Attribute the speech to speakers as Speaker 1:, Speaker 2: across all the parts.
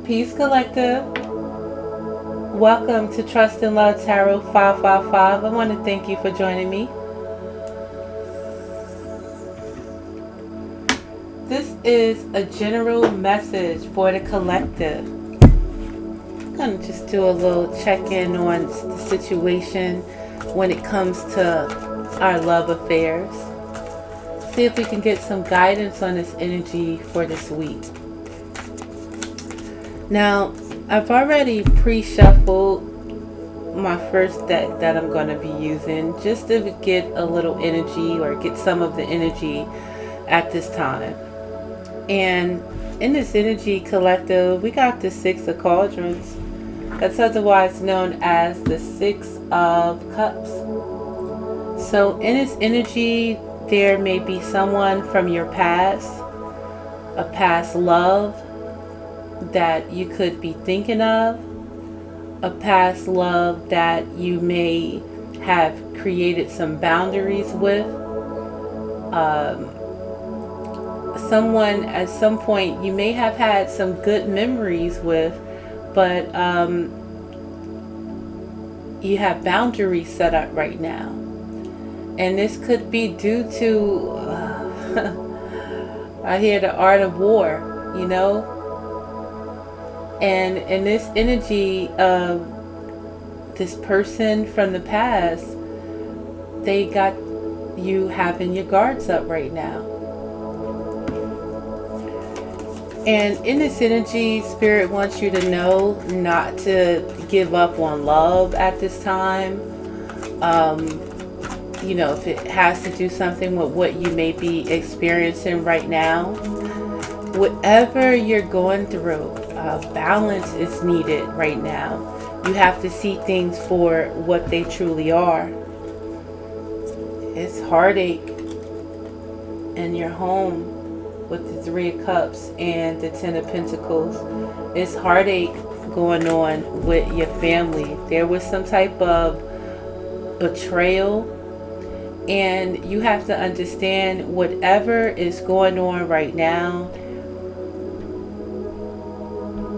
Speaker 1: Peace Collective. Welcome to Trust and Love Tarot 555. I want to thank you for joining me. This is a general message for the collective. I'm going to just do a little check-in on the situation when it comes to our love affairs. See if we can get some guidance on this energy for this week. Now, I've already pre-shuffled my first deck that I'm going to be using just to get a little energy or get some of the energy at this time. And in this energy collective, we got the Six of Cauldrons. That's otherwise known as the Six of Cups. So in this energy, there may be someone from your past, a past love that you could be thinking of, a past love that you may have created some boundaries with, someone at some point you may have had some good memories with, but you have boundaries set up right now. And this could be due to, I hear the art of war, you know? And in this energy of this person from the past, they got you having your guards up right now. And in this energy, Spirit wants you to know not to give up on love at this time. You know, if it has to do something with what you may be experiencing right now, whatever you're going through, balance is needed right now. You have to see things for what they truly are. It's heartache in your home with the Three of Cups and the Ten of Pentacles. It's heartache going on with your family. There was some type of betrayal. And you have to understand whatever is going on right now,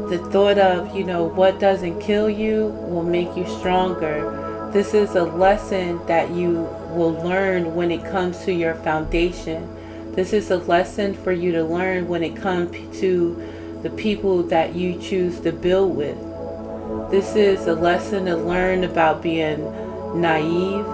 Speaker 1: the thought of, you know, what doesn't kill you will make you stronger. This is a lesson that you will learn when it comes to your foundation. This is a lesson for you to learn when it comes to the people that you choose to build with. This is a lesson to learn about being naive.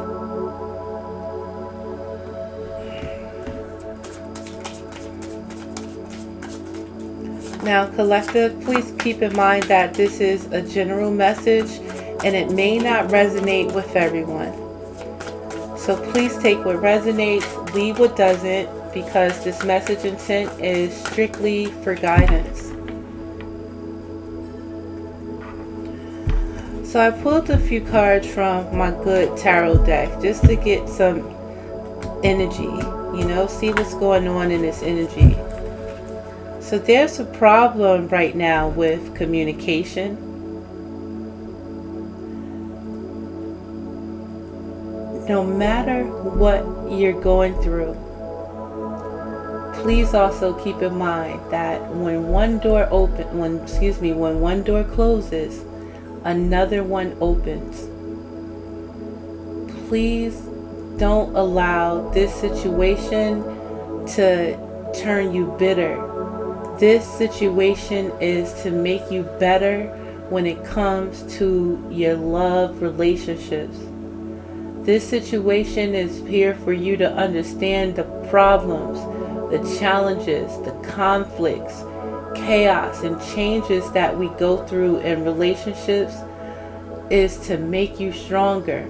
Speaker 1: Now, collective, please keep in mind that this is a general message and it may not resonate with everyone. So please take what resonates, leave what doesn't, because this message intent is strictly for guidance. So I pulled a few cards from my good tarot deck just to get some energy, you know, see what's going on in this energy. So there's a problem right now with communication. No matter what you're going through, please also keep in mind that when one door when one door closes, another one opens. Please don't allow this situation to turn you bitter. This situation is to make you better when it comes to your love relationships. This situation is here for you to understand the problems, the challenges, the conflicts, chaos, and changes that we go through in relationships is to make you stronger.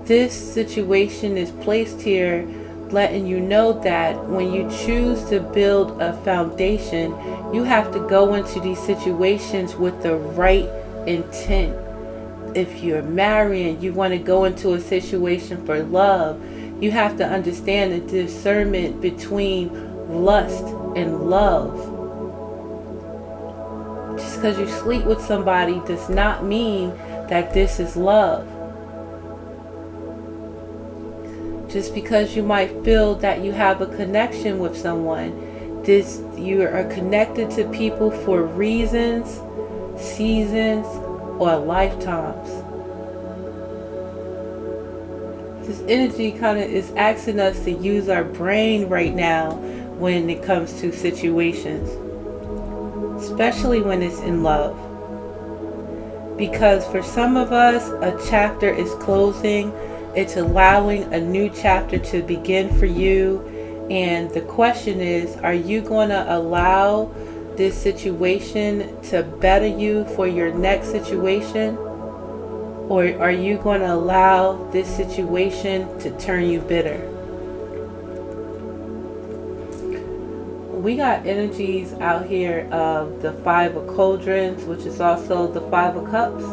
Speaker 1: This situation is placed here letting you know that when you choose to build a foundation, you have to go into these situations with the right intent. If you're marrying, you want to go into a situation for love, you have to understand the discernment between lust and love. Just because you sleep with somebody does not mean that this is love. Just because you might feel that you have a connection with someone You are connected to people for reasons, seasons, or lifetimes. This energy kind of is asking us to use our brain right now when it comes to situations, especially when it's in love. Because for some of us, a chapter is closing. It's allowing a new chapter to begin for you. And the question is, are you going to allow this situation to better you for your next situation? Or are you going to allow this situation to turn you bitter? We got energies out here of the Five of Cauldrons, which is also the Five of Cups.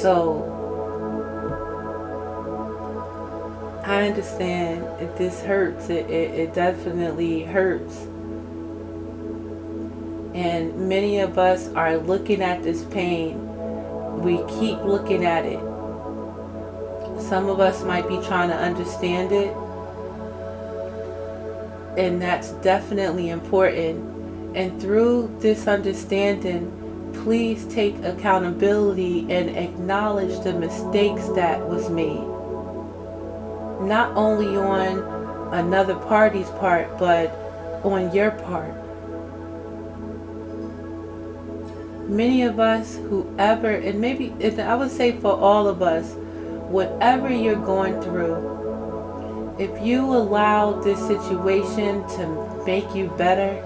Speaker 1: So I understand if this hurts. It definitely hurts. And many of us are looking at this pain. We keep looking at it. Some of us might be trying to understand it. And that's definitely important. And through this understanding, please take accountability and acknowledge the mistakes that was made. Not only on another party's part, but on your part. Many of us, whoever, and I would say for all of us, whatever you're going through, if you allow this situation to make you better,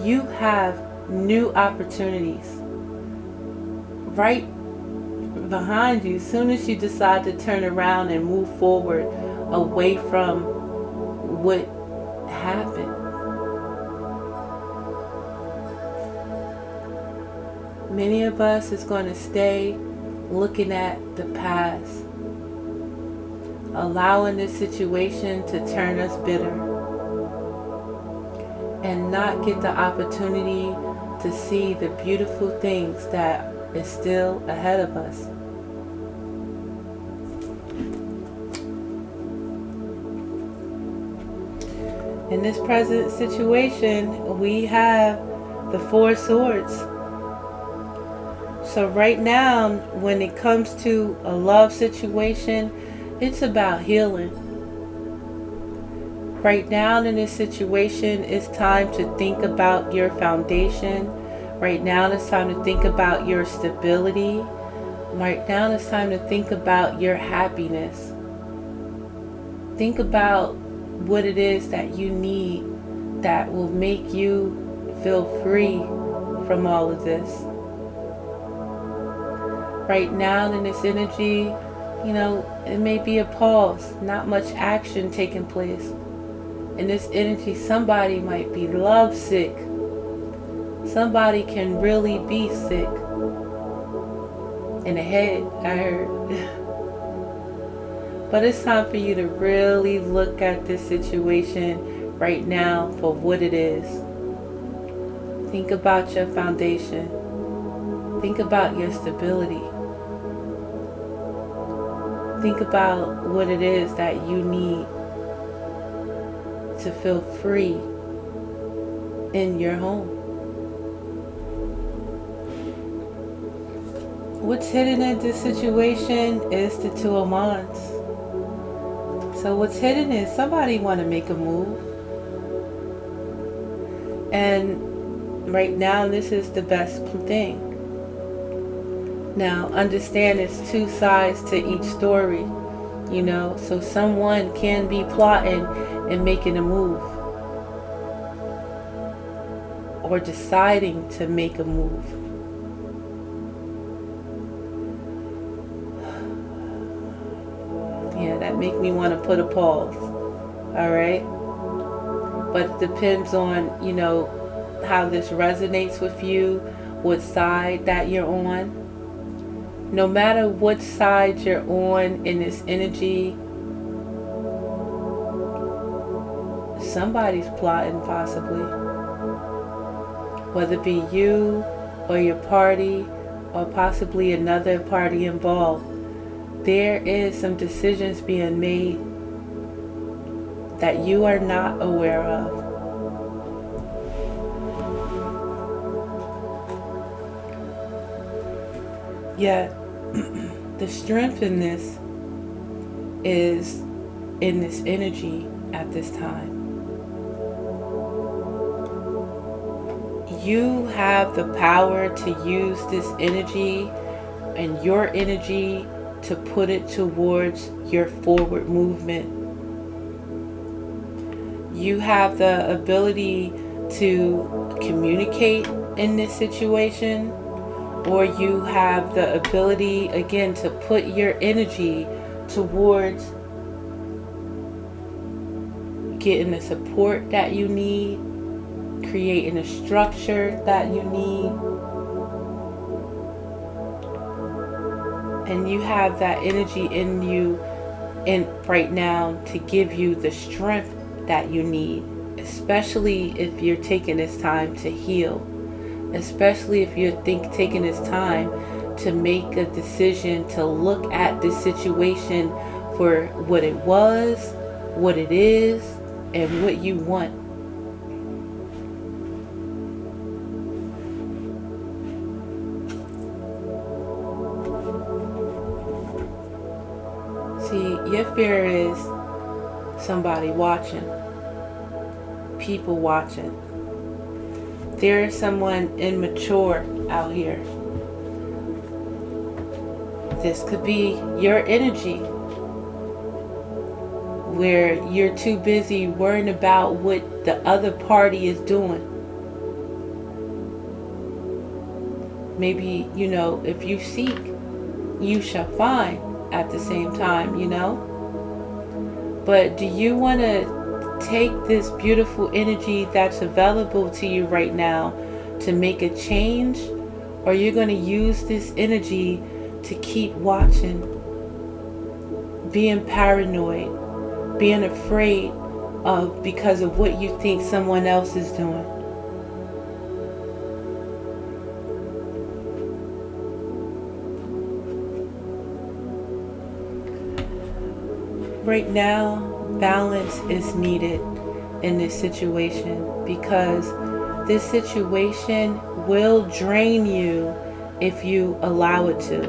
Speaker 1: you have new opportunities right behind you as soon as you decide to turn around and move forward away from what happened. Many of us is going to stay looking at the past, allowing this situation to turn us bitter, and not get the opportunity to see the beautiful things that is still ahead of us. In this present situation, we have the Four of Swords. So right now, when it comes to a love situation, it's about healing. Right now in this situation, it's time to think about your foundation. Right now it's time to think about your stability. Right now it's time to think about your happiness. Think about what it is that you need that will make you feel free from all of this. Right now in this energy, it may be a pause, not much action taking place. In this energy, somebody might be lovesick. Somebody can really be sick. In the head, I heard. But it's time for you to really look at this situation right now for what it is. Think about your foundation. Think about your stability. Think about what it is that you need to feel free in your home. What's hidden in this situation is the Two of Wands. So what's hidden is somebody want to make a move. And right now this is the best thing. Now understand there's two sides to each story, so someone can be plotting and making a move, or deciding to make a move. Yeah, that make me want to put a pause. Alright? But it depends on, how this resonates with you, what side that you're on. No matter what side you're on in this energy, somebody's plotting possibly. Whether it be you or your party or possibly another party involved. There is some decisions being made that you are not aware of. Yet, the strength in this is in this energy at this time. You have the power to use this energy and your energy to put it towards your forward movement. You have the ability to communicate in this situation, or you have the ability, again, to put your energy towards getting the support that you need, creating a structure that you need. And you have that energy in you right now to give you the strength that you need, especially if you're taking this time to heal, especially if you're taking this time to make a decision to look at this situation for what it was, what it is, and what you want. See, your fear is somebody watching, people watching. There is someone immature out here. This could be your energy, where you're too busy worrying about what the other party is doing. Maybe, if you seek, you shall find at the same time, But do you want to take this beautiful energy that's available to you right now to make a change? Or you're going to use this energy to keep watching, being paranoid, being afraid of because of what you think someone else is doing? Right now, balance is needed in this situation, because this situation will drain you if you allow it to.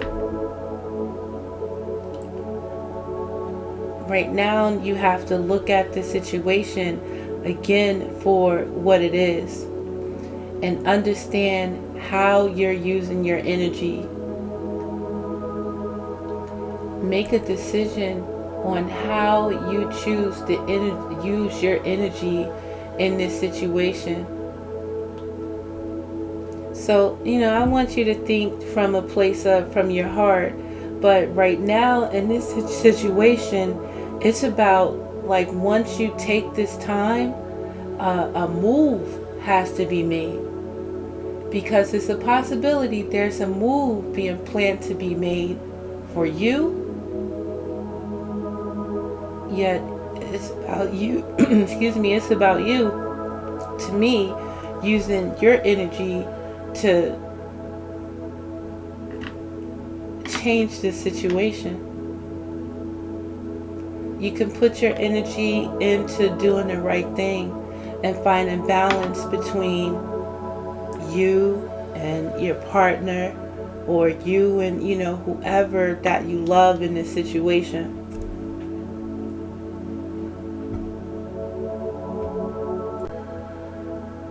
Speaker 1: Right now, you have to look at the situation again for what it is and understand how you're using your energy. Make a decision on how you choose to use your energy in this situation. So, I want you to think from a place from your heart. But right now, in this situation, it's about, once you take this time, a move has to be made. Because it's a possibility there's a move being planned to be made for you. Yet it's about you, it's about you, to me, using your energy to change the situation. You can put your energy into doing the right thing and finding balance between you and your partner, or you and, whoever that you love in this situation.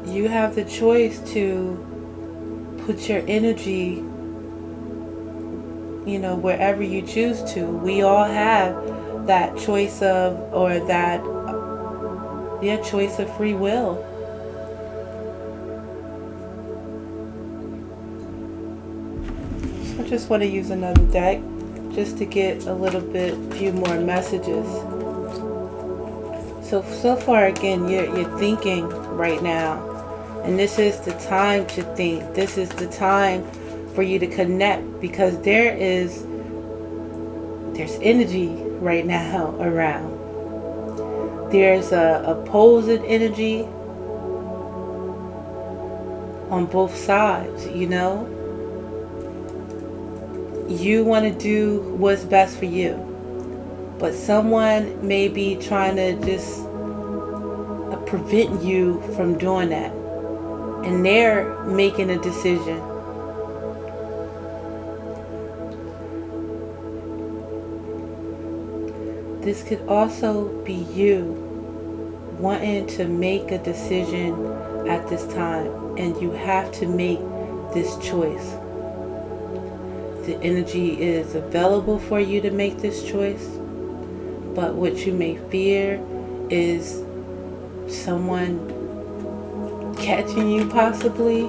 Speaker 1: You have the choice to put your energy, wherever you choose to. We all have that choice of, or that, choice of free will. So I just want to use another deck just to get a few more messages. So far, again, you're thinking right now. And this is the time to think. This is the time for you to connect, because there's energy right now around. There's a opposing energy on both sides, You want to do what's best for you. But someone may be trying to just prevent you from doing that. And they're making a decision. This could also be you wanting to make a decision at this time, and you have to make this choice. The energy is available for you to make this choice, but what you may fear is someone catching you, possibly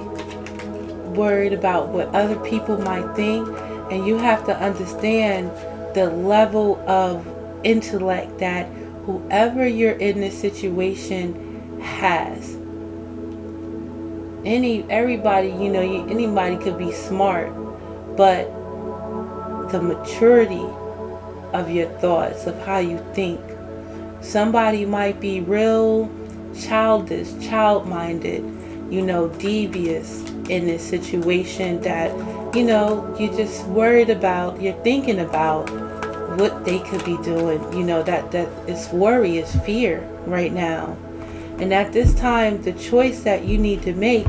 Speaker 1: worried about what other people might think. And you have to understand the level of intellect that whoever you're in this situation has. Everybody, anybody could be smart, but the maturity of your thoughts, of how you think. Somebody might be real childish, child-minded, devious in this situation that, you're just worried about, you're thinking about what they could be doing. That is worry, is fear right now. And at this time, the choice that you need to make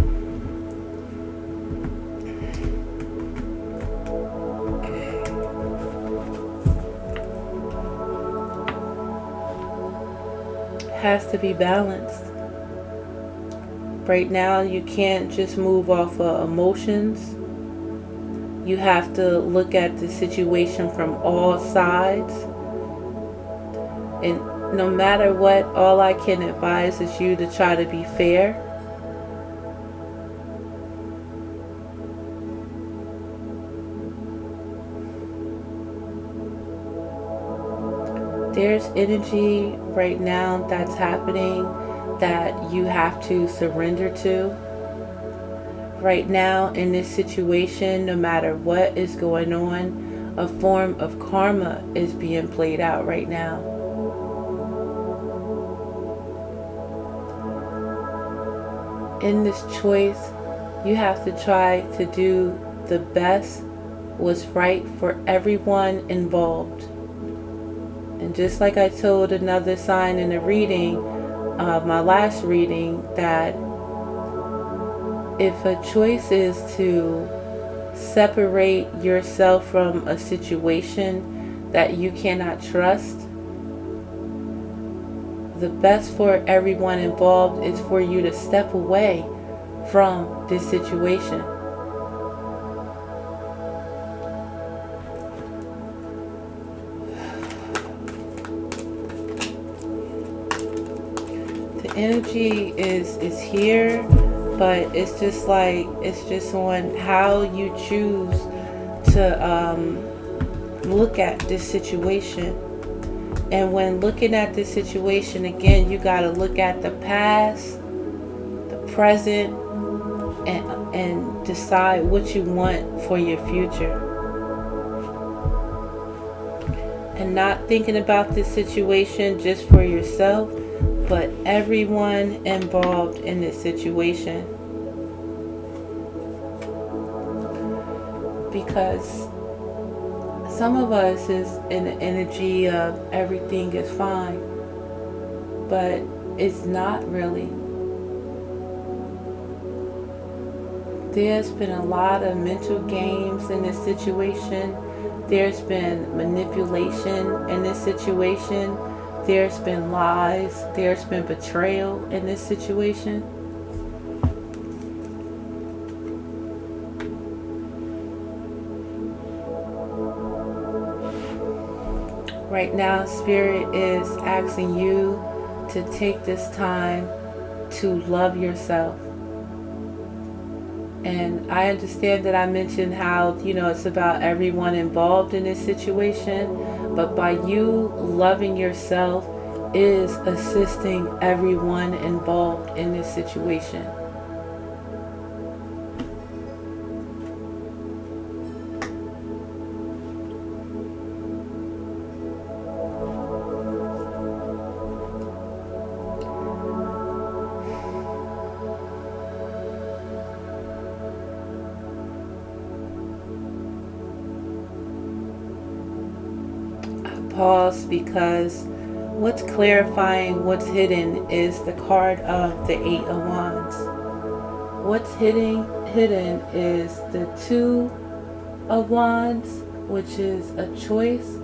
Speaker 1: has to be balanced. Right now, you can't just move off of emotions. You have to look at the situation from all sides. And no matter what, all I can advise is you to try to be fair. There's energy right now that's happening that you have to surrender to. Right now in this situation, no matter what is going on, a form of karma is being played out right now. In this choice, you have to try to do the best what's right for everyone involved. And just like I told another sign in the reading, my last reading, that if a choice is to separate yourself from a situation that you cannot trust, the best for everyone involved is for you to step away from this situation. Energy is here, but it's just on how you choose to look at this situation. And when looking at this situation, again, you got to look at the past, the present, and decide what you want for your future. And not thinking about this situation just for yourself, but everyone involved in this situation. Because some of us is in the energy of everything is fine, but it's not really. There's been a lot of mental games in this situation. There's been manipulation in this situation. There's been lies. There's been betrayal in this situation. Right now, Spirit is asking you to take this time to love yourself. And I understand that I mentioned how, it's about everyone involved in this situation. But by you loving yourself is assisting everyone involved in this situation. Pause because What's clarifying what's hidden is the card of the Eight of Wands. What's hidden is the Two of Wands, which is a choice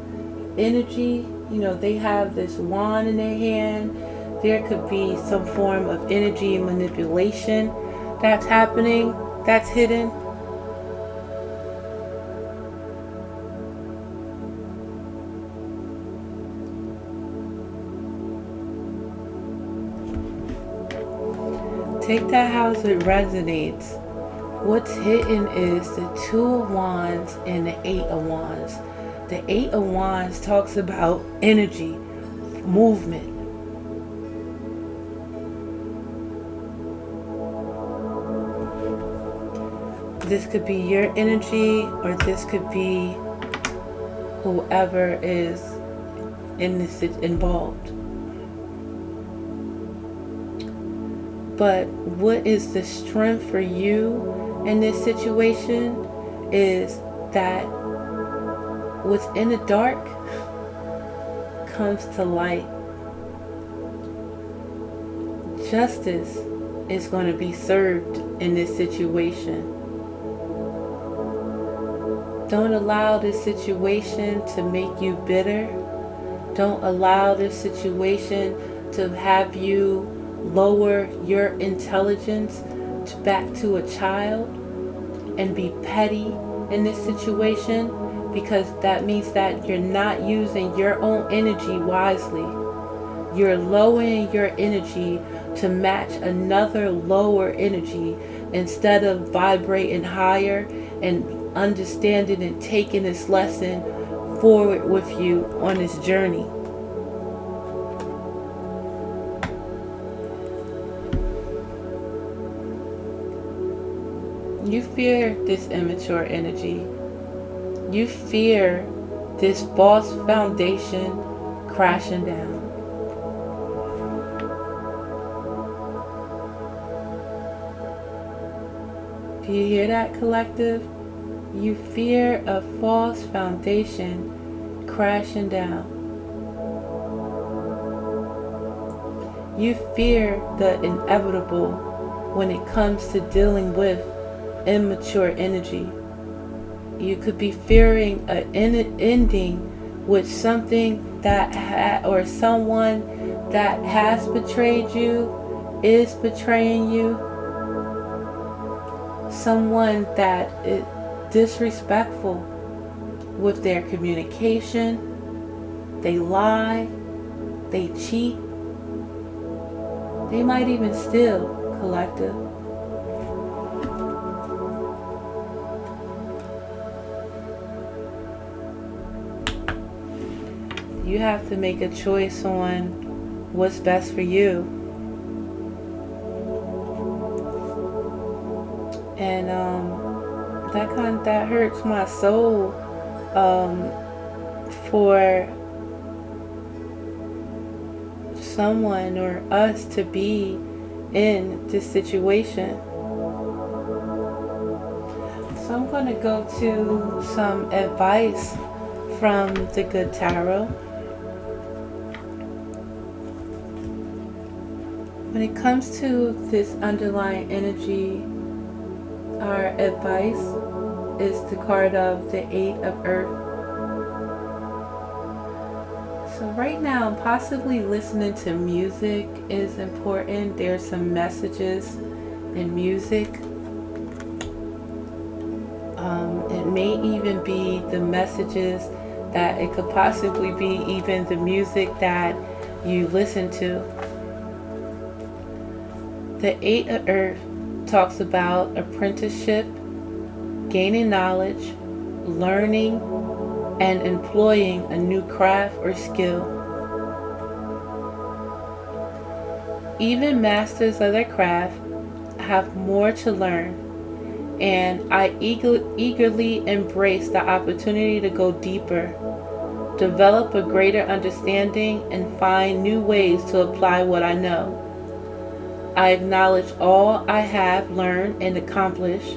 Speaker 1: energy. They have this wand in their hand. There could be some form of energy manipulation that's happening, that's hidden. Take that how it resonates. What's hidden is the Two of Wands and the Eight of Wands. The Eight of Wands talks about energy, movement. This could be your energy, or this could be whoever is in this involved. But what is the strength for you in this situation is that what's in the dark comes to light. Justice is going to be served in this situation. Don't allow this situation to make you bitter. Don't allow this situation to have you lower your intelligence back to a child and be petty in this situation, because that means that you're not using your own energy wisely. You're lowering your energy to match another lower energy instead of vibrating higher and understanding and taking this lesson forward with you on this journey. You fear this immature energy. You fear this false foundation crashing down. Do you hear that, collective? You fear a false foundation crashing down. You fear the inevitable when it comes to dealing with immature energy. You could be fearing an ending with something that or someone that has betrayed you, is betraying you, someone that is disrespectful with their communication. They lie, they cheat, they might even steal, collective. You have to make a choice on what's best for you. And that hurts my soul for someone or us to be in this situation. So I'm going to go to some advice from the Good Tarot. When it comes to this underlying energy, our advice is the card of the Eight of Earth. So right now, possibly listening to music is important. There's some messages in music. It may even be the messages that it could possibly be even the music that you listen to. The Eight of Earth talks about apprenticeship, gaining knowledge, learning, and employing a new craft or skill. Even masters of their craft have more to learn, and I eagerly embrace the opportunity to go deeper, develop a greater understanding, and find new ways to apply what I know. I acknowledge all I have learned and accomplished,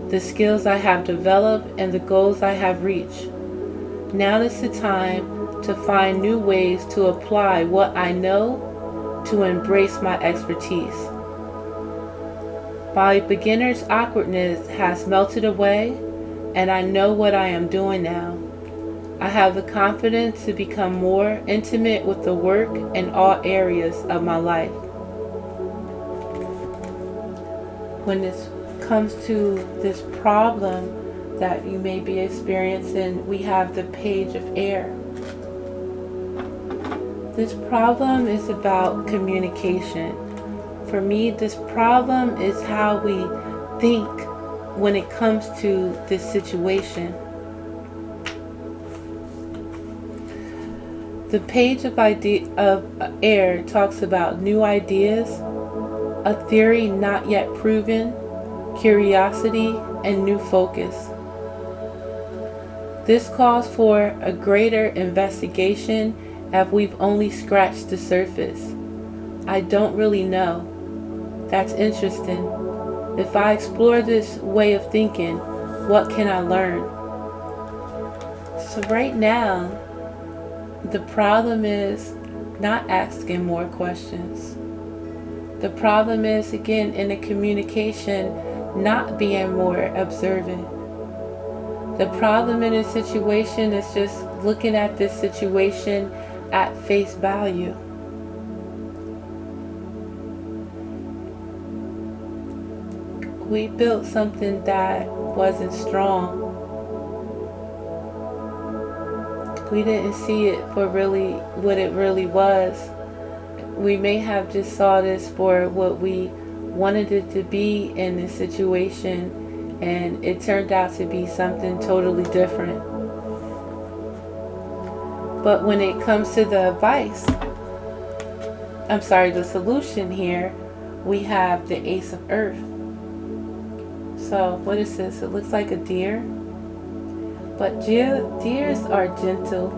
Speaker 1: the skills I have developed, and the goals I have reached. Now is the time to find new ways to apply what I know, to embrace my expertise. My beginner's awkwardness has melted away, and I know what I am doing now. I have the confidence to become more intimate with the work in all areas of my life. When this comes to this problem that you may be experiencing, we have the Page of Air. This problem is about communication. For me, this problem is how we think when it comes to this situation. The Page of Air talks about new ideas, a theory not yet proven, curiosity, and new focus. This calls for a greater investigation as we've only scratched the surface. I don't really know. That's interesting. If I explore this way of thinking, what can I learn? So right now, the problem is not asking more questions. The problem is, again, in the communication, not being more observant. The problem in a situation is just looking at this situation at face value. We built something that wasn't strong. We didn't see it for really what it really was. We may have just saw this for what we wanted it to be in this situation, and it turned out to be something totally different. But when it comes to the the solution here, we have the Ace of Earth. So what is this? It looks like a deer. But deers are gentle.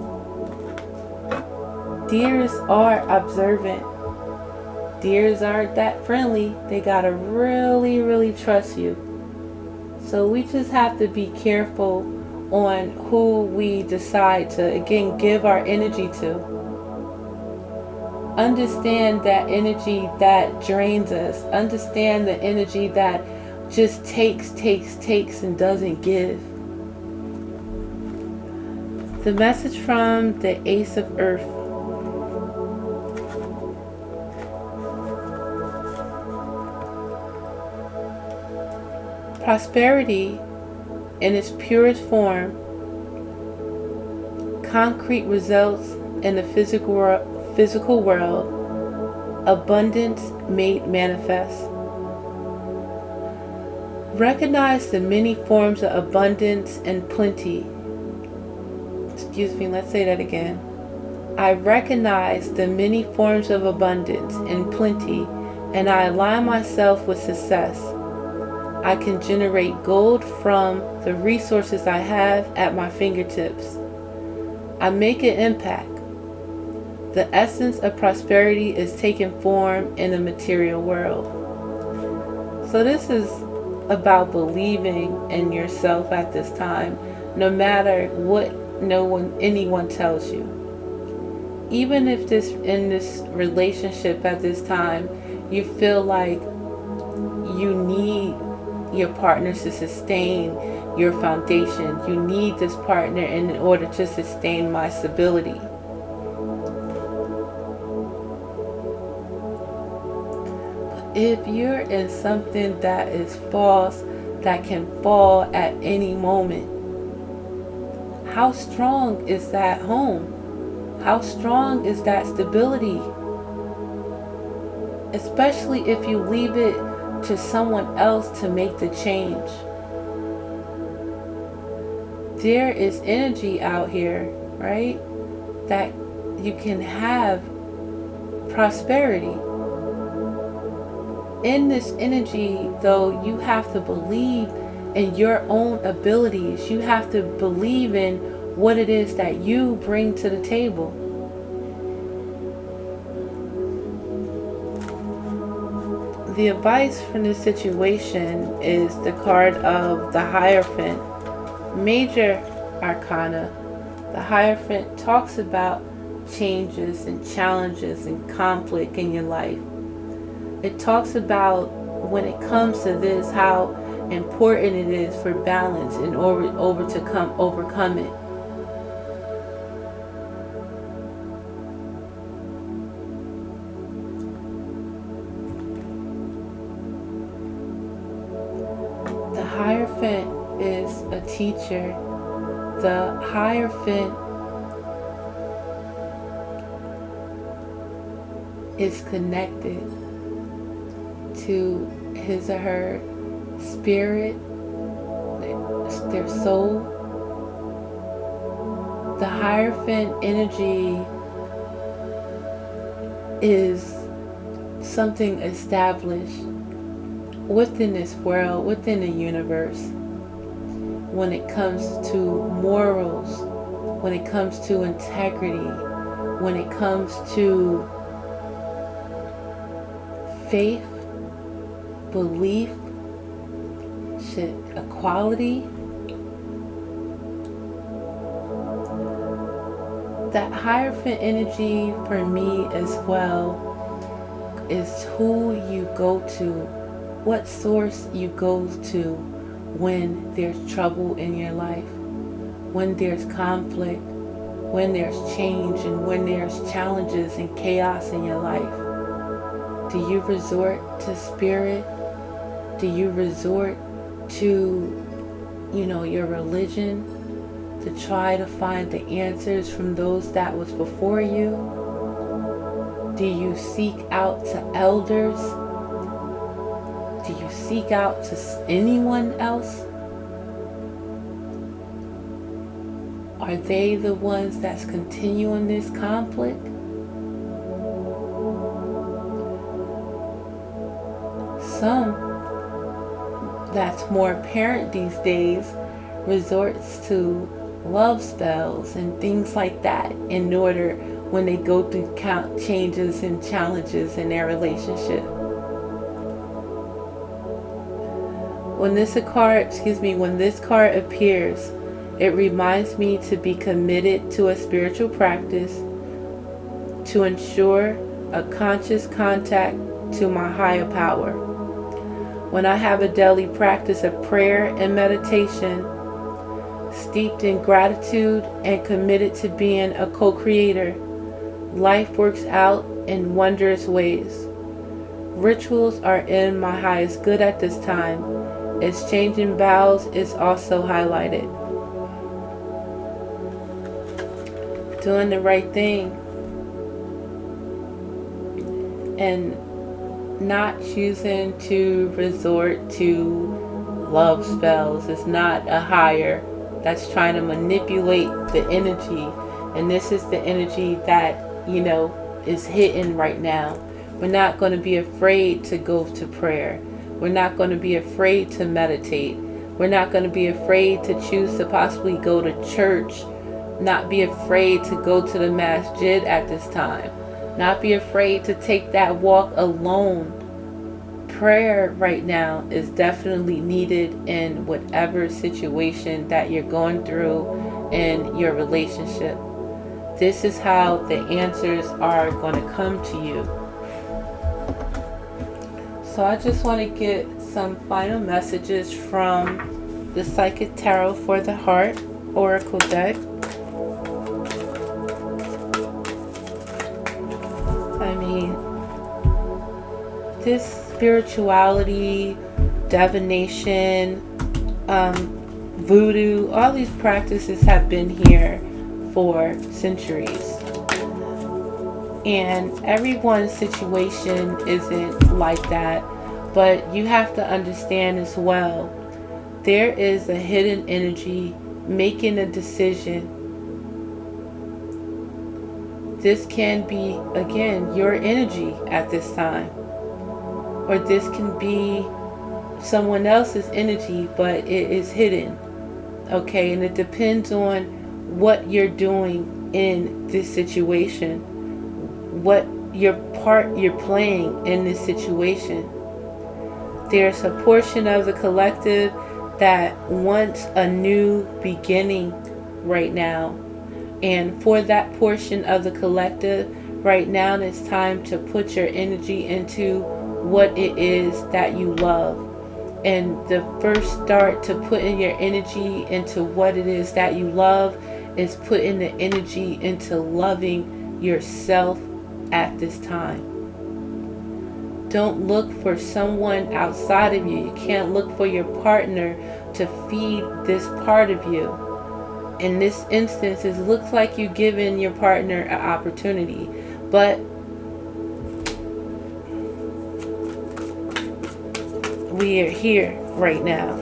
Speaker 1: Deers are observant. Deers aren't that friendly. They gotta really, really trust you. So we just have to be careful on who we decide to, again, give our energy to. Understand that energy that drains us. Understand the energy that just takes and doesn't give. The message from the Ace of Earth. Prosperity in its purest form, concrete results in the physical world, abundance made manifest. Recognize the many forms of abundance and plenty. Let's say that again. I recognize the many forms of abundance and plenty, and I align myself with success. I can generate gold from the resources I have at my fingertips. I make an impact. The essence of prosperity is taking form in the material world. So this is about believing in yourself at this time, no matter what anyone tells you. Even if in this relationship at this time you feel like you need your partner to sustain your foundation, you need this partner in order to sustain my stability. If you're in something that is false, that can fall at any moment, how strong is that home? How strong is that stability? Especially if you leave it to someone else to make the change. There is energy out here, right? That you can have prosperity. In this energy, though, you have to believe in your own abilities. You have to believe in what it is that you bring to the table. The advice from this situation is the card of the Hierophant, major arcana. The The Hierophant talks about changes and challenges and conflict in your life. It talks about, when it comes to this, how important it is for balance in order to overcome it. The Hierophant is a teacher. The Hierophant is connected to his or her spirit, their soul. The Hierophant energy is something established within this world, within the universe, when it comes to morals, when it comes to integrity, when it comes to faith, belief, equality. That Hierophant energy for me as well is who you go to, what source you go to when there's trouble in your life, when there's conflict, when there's change, and when there's challenges and chaos in your life. Do you resort to spirit? Do you resort to, your religion to try to find the answers from those that was before you? Do you seek out to elders? Do you seek out to anyone else? Are they the ones that's continuing this conflict? Some, that's more apparent these days, resorts to love spells and things like that in order when they go through changes and challenges in their relationship. When this card appears, it reminds me to be committed to a spiritual practice, to ensure a conscious contact to my higher power. When I have a daily practice of prayer and meditation, steeped in gratitude and committed to being a co-creator, life works out in wondrous ways. Rituals are in my highest good at this time. Exchanging vows is also highlighted. Doing the right thing and not choosing to resort to love spells is not a higher that's trying to manipulate the energy. And this is the energy that, is hidden right now. We're not going to be afraid to go to prayer. We're not going to be afraid to meditate. We're not going to be afraid to choose to possibly go to church. Not be afraid to go to the masjid at this time. Not be afraid to take that walk alone. Prayer right now is definitely needed in whatever situation that you're going through in your relationship. This is how the answers are going to come to you. So I just want to get some final messages from the Psychic Tarot for the Heart Oracle deck. This spirituality, divination, voodoo, all these practices have been here for centuries. And everyone's situation isn't like that, but you have to understand as well, there is a hidden energy making a decision. This can be, again, your energy at this time. Or this can be someone else's energy, but it is hidden. Okay, and it depends on what you're doing in this situation. What your part you're playing in this situation. There's a portion of the collective that wants a new beginning right now. And for that portion of the collective, right now it's time to put your energy into what it is that you love. And the first start to putting your energy into what it is that you love is putting the energy into loving yourself at this time. Don't look for someone outside of you. You can't look for your partner to feed this part of you. In this instance, it looks like you're giving your partner an opportunity, but we are here right now.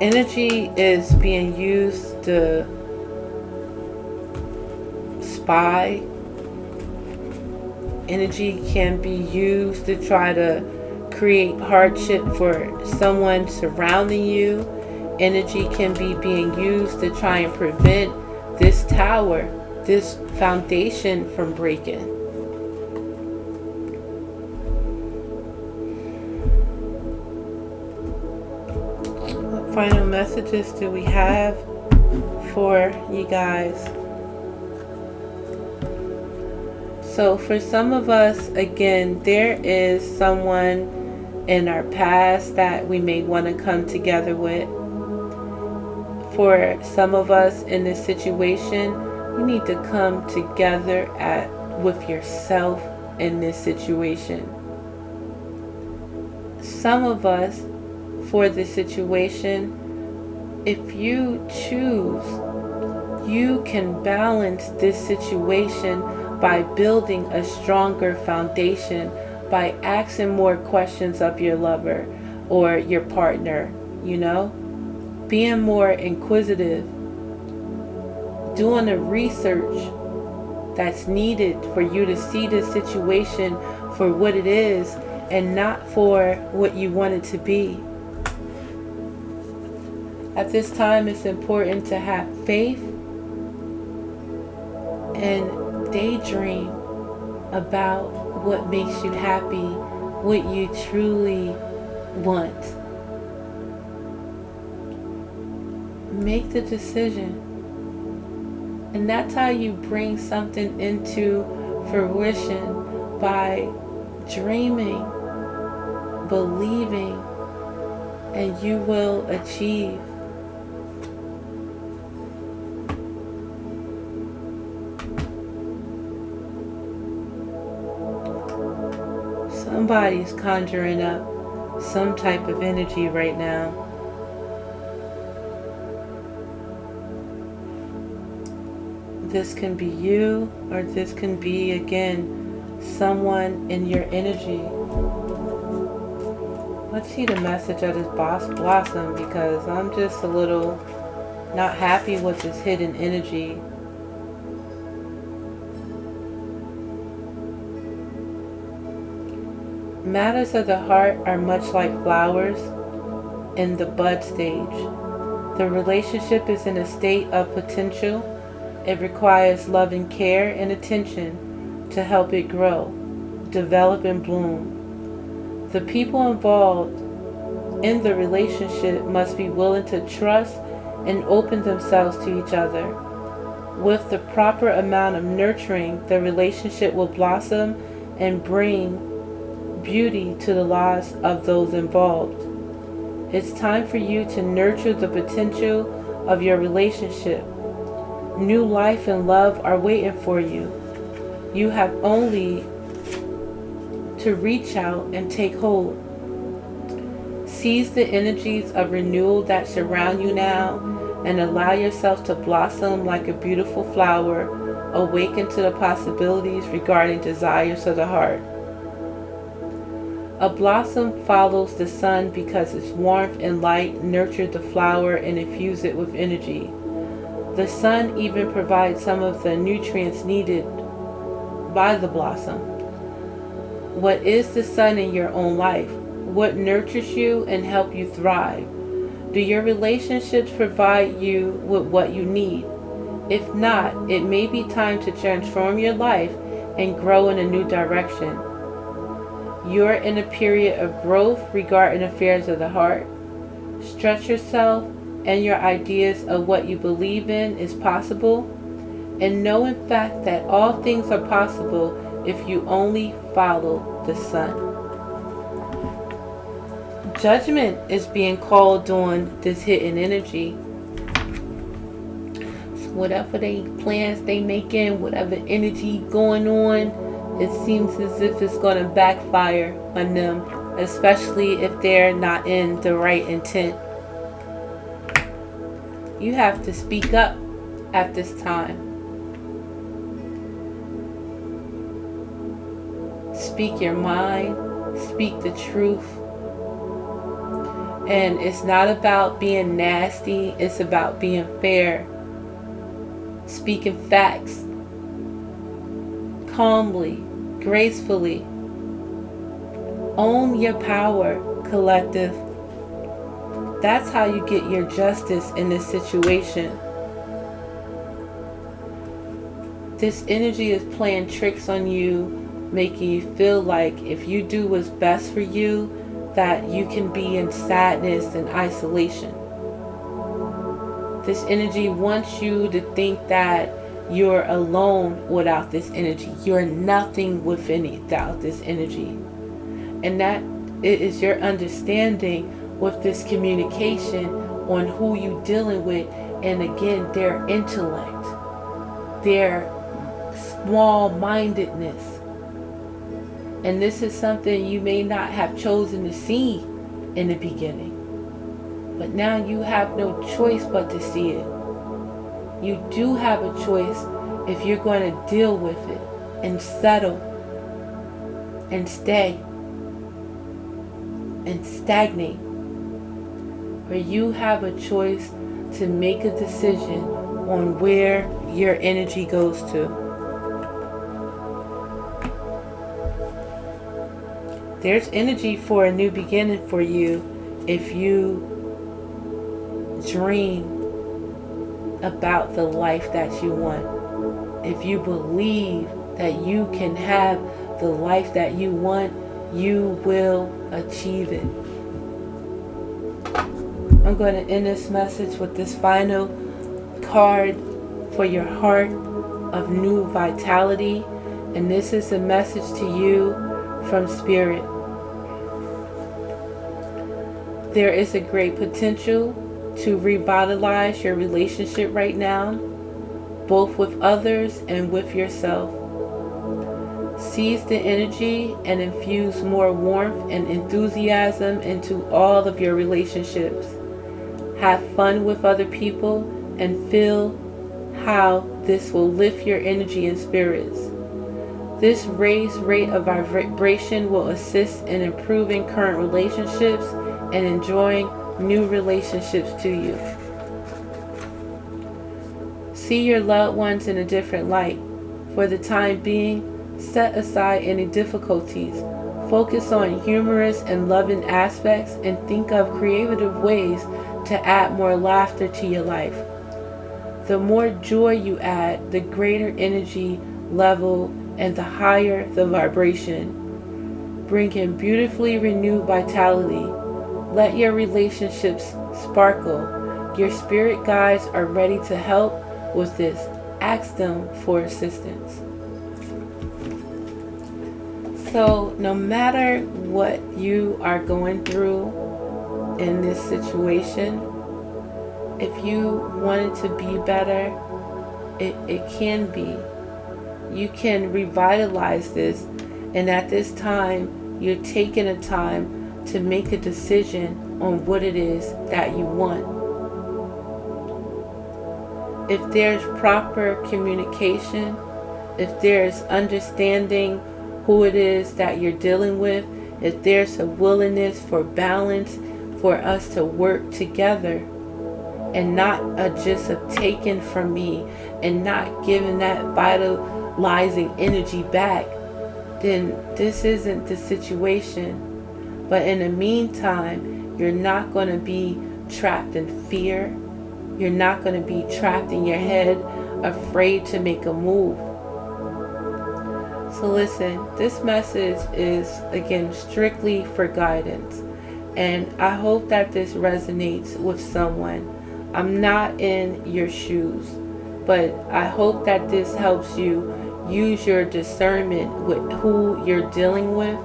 Speaker 1: Energy is being used to spy. Energy can be used to try to create hardship for someone surrounding you. Energy can be being used to try and prevent this tower, this foundation from breaking. What final messages do we have for you guys? So for some of us, again, there is someone in our past that we may want to come together with. For some of us in this situation, you need to come together with yourself in this situation. Some of us, for this situation, if you choose, you can balance this situation by building a stronger foundation, by asking more questions of your lover or your partner, being more inquisitive, doing the research that's needed for you to see this situation for what it is and not for what you want it to be. At this time, it's important to have faith and daydream about what makes you happy, what you truly want. Make the decision. And that's how you bring something into fruition, by dreaming, believing, and you will achieve. Somebody's conjuring up some type of energy right now. This can be you, or this can be, again, someone in your energy. Let's see the message of this blossom, because I'm just a little not happy with this hidden energy. Matters of the heart are much like flowers in the bud stage. The relationship is in a state of potential. It requires love and care and attention to help it grow, develop, and bloom. The people involved in the relationship must be willing to trust and open themselves to each other. With the proper amount of nurturing, the relationship will blossom and bring beauty to the lives of those involved. It's time for you to nurture the potential of your relationship. New life and love are waiting for you. You have only to reach out and take hold. Seize the energies of renewal that surround you now and allow yourself to blossom like a beautiful flower. Awaken to the possibilities regarding desires of the heart. A blossom follows the sun because its warmth and light nurture the flower and infuse it with energy. The sun even provides some of the nutrients needed by the blossom. What is the sun in your own life? What nurtures you and helps you thrive? Do your relationships provide you with what you need? If not, it may be time to transform your life and grow in a new direction. You're in a period of growth regarding affairs of the heart. Stretch yourself and your ideas of what you believe in is possible, and know in fact that all things are possible if you only follow the sun. Judgment is being called on this hidden energy. So whatever plans they making, whatever energy going on, it seems as if it's going to backfire on them, especially if they're not in the right intent. You have to speak up at this time. Speak your mind, speak the truth. And it's not about being nasty, it's about being fair. Speaking facts calmly, gracefully. Own your power, collective. That's how you get your justice in this situation. This energy is playing tricks on you, making you feel like if you do what's best for you, that you can be in sadness and isolation. This energy wants you to think that you're alone without this energy. You're nothing without this energy. And that it is your understanding with this communication on who you're dealing with, and again, their intellect, their small-mindedness. And this is something you may not have chosen to see in the beginning, but now you have no choice but to see it. You do have a choice if you're going to deal with it and settle and stay and stagnate, or you have a choice to make a decision on where your energy goes to. There's energy for a new beginning for you if you dream about the life that you want. If you believe that you can have the life that you want, you will achieve it. I'm going to end this message with this final card for your heart of new vitality. And this is a message to you from Spirit. There is a great potential to revitalize your relationship right now, both with others and with yourself. Seize the energy and infuse more warmth and enthusiasm into all of your relationships. Have fun with other people and feel how this will lift your energy and spirits. This raised rate of vibration will assist in improving current relationships and enjoying new relationships to you. See your loved ones in a different light. For the time being, set aside any difficulties. Focus on humorous and loving aspects and think of creative ways to add more laughter to your life. The more joy you add, the greater energy level and the higher the vibration. Bring in beautifully renewed vitality. Let your relationships sparkle. Your spirit guides are ready to help with this. Ask them for assistance. So no matter what you are going through in this situation, if you want it to be better, it can be. You can revitalize this, and at this time, you're taking a time to make a decision on what it is that you want. If there's proper communication, if there's understanding who it is that you're dealing with, if there's a willingness for balance, for us to work together and not just a taking from me and not giving that vitalizing energy back, then this isn't the situation. But in the meantime, you're not going to be trapped in fear. You're not going to be trapped in your head, afraid to make a move. So listen, this message is, again, strictly for guidance. And I hope that this resonates with someone. I'm not in your shoes, but I hope that this helps you use your discernment with who you're dealing with.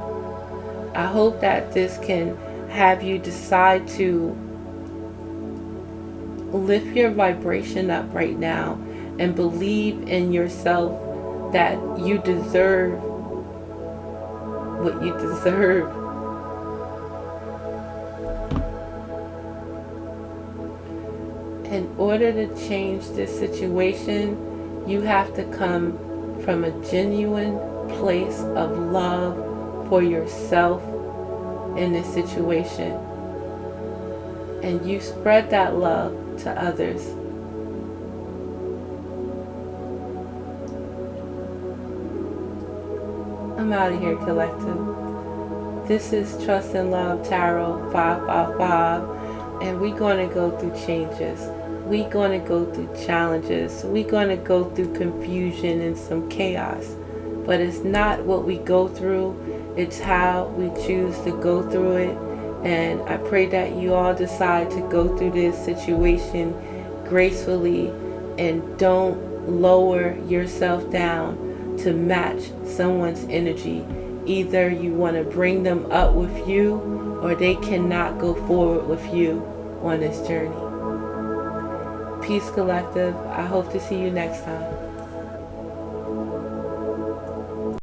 Speaker 1: I hope that this can have you decide to lift your vibration up right now and believe in yourself that you deserve what you deserve. In order to change this situation, you have to come from a genuine place of love for yourself in this situation. And you spread that love to others. I'm out of here, collective. This is Trust and Love Tarot 555, and we're going to go through changes. We're going to go through challenges. We're going to go through confusion and some chaos. But it's not what we go through, it's how we choose to go through it. And I pray that you all decide to go through this situation gracefully and don't lower yourself down to match someone's energy. Either you want to bring them up with you, or they cannot go forward with you on this journey. Peace, collective. I hope to see you next time.